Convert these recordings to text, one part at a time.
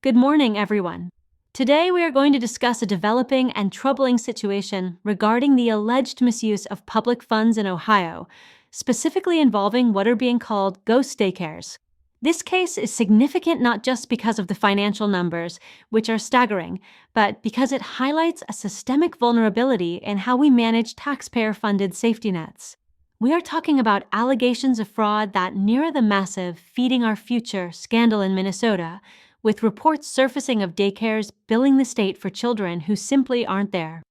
Good morning, everyone. Today we are going to discuss a developing and troubling situation regarding the alleged misuse of public funds in Ohio, specifically involving what are being called ghost daycares. This case is significant not just because of the financial numbers, which are staggering, but because it highlights a systemic vulnerability in how we manage taxpayer-funded safety nets. We are talking about allegations of fraud that mirror the massive "feeding our future" scandal in Minnesota, with reports surfacing of daycares billing the state for children who simply aren't there.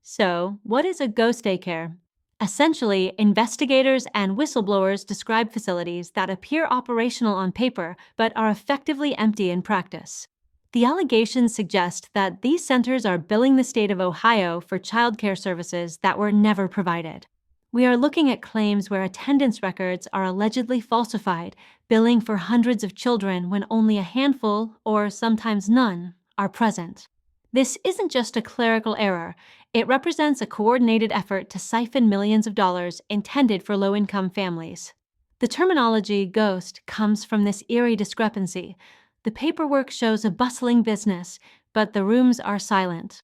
So, what is a ghost daycare? Essentially, investigators and whistleblowers describe facilities that appear operational on paper but are effectively empty in practice. The allegations suggest that these centers are billing the state of Ohio for childcare services that were never provided. We are looking at claims where attendance records are allegedly falsified, billing for hundreds of children when only a handful, or sometimes none, are present. This isn't just a clerical error, it represents a coordinated effort to siphon millions of dollars intended for low-income families. The terminology "ghost" comes from this eerie discrepancy. The paperwork shows a bustling business, but the rooms are silent.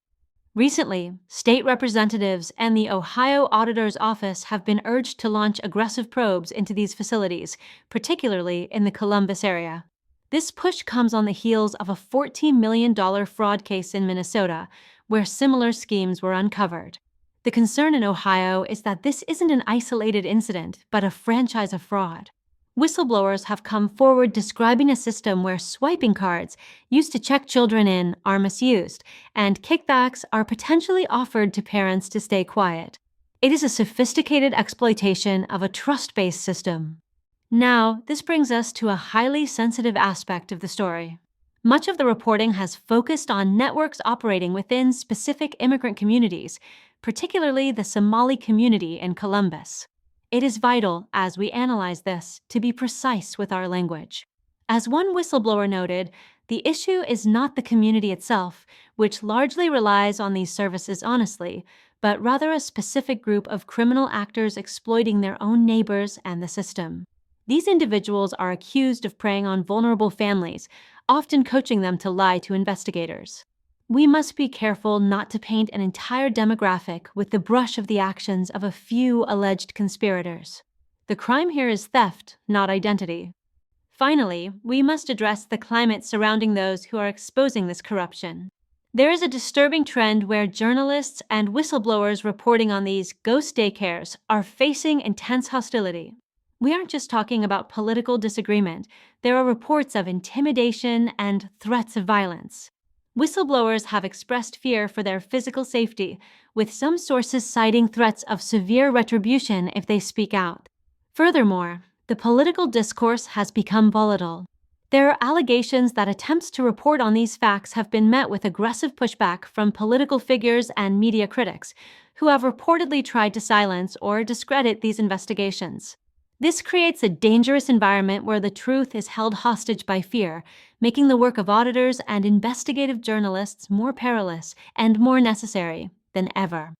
Recently, state representatives and the Ohio Auditor's Office have been urged to launch aggressive probes into these facilities, particularly in the Columbus area. This push comes on the heels of a $14 million fraud case in Minnesota, where similar schemes were uncovered. The concern in Ohio is that this isn't an isolated incident, but a franchise of fraud. Whistleblowers have come forward describing a system where swiping cards, used to check children in, are misused, and kickbacks are potentially offered to parents to stay quiet. It is a sophisticated exploitation of a trust-based system. Now, this brings us to a highly sensitive aspect of the story. Much of the reporting has focused on networks operating within specific immigrant communities, particularly the Somali community in Columbus. It is vital, as we analyze this, to be precise with our language. As one whistleblower noted, the issue is not the community itself, which largely relies on these services honestly, but rather a specific group of criminal actors exploiting their own neighbors and the system. These individuals are accused of preying on vulnerable families, often coaching them to lie to investigators. We must be careful not to paint an entire demographic with the brush of the actions of a few alleged conspirators. The crime here is theft, not identity. Finally, we must address the climate surrounding those who are exposing this corruption. There is a disturbing trend where journalists and whistleblowers reporting on these ghost daycares are facing intense hostility. We aren't just talking about political disagreement. There are reports of intimidation and threats of violence. Whistleblowers have expressed fear for their physical safety, with some sources citing threats of severe retribution if they speak out. Furthermore, the political discourse has become volatile. There are allegations that attempts to report on these facts have been met with aggressive pushback from political figures and media critics, who have reportedly tried to silence or discredit these investigations. This creates a dangerous environment where the truth is held hostage by fear, making the work of auditors and investigative journalists more perilous and more necessary than ever.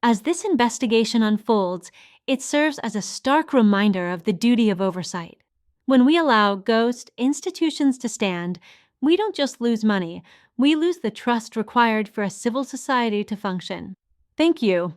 As this investigation unfolds, it serves as a stark reminder of the duty of oversight. When we allow ghost institutions to stand, we don't just lose money, we lose the trust required for a civil society to function. Thank you.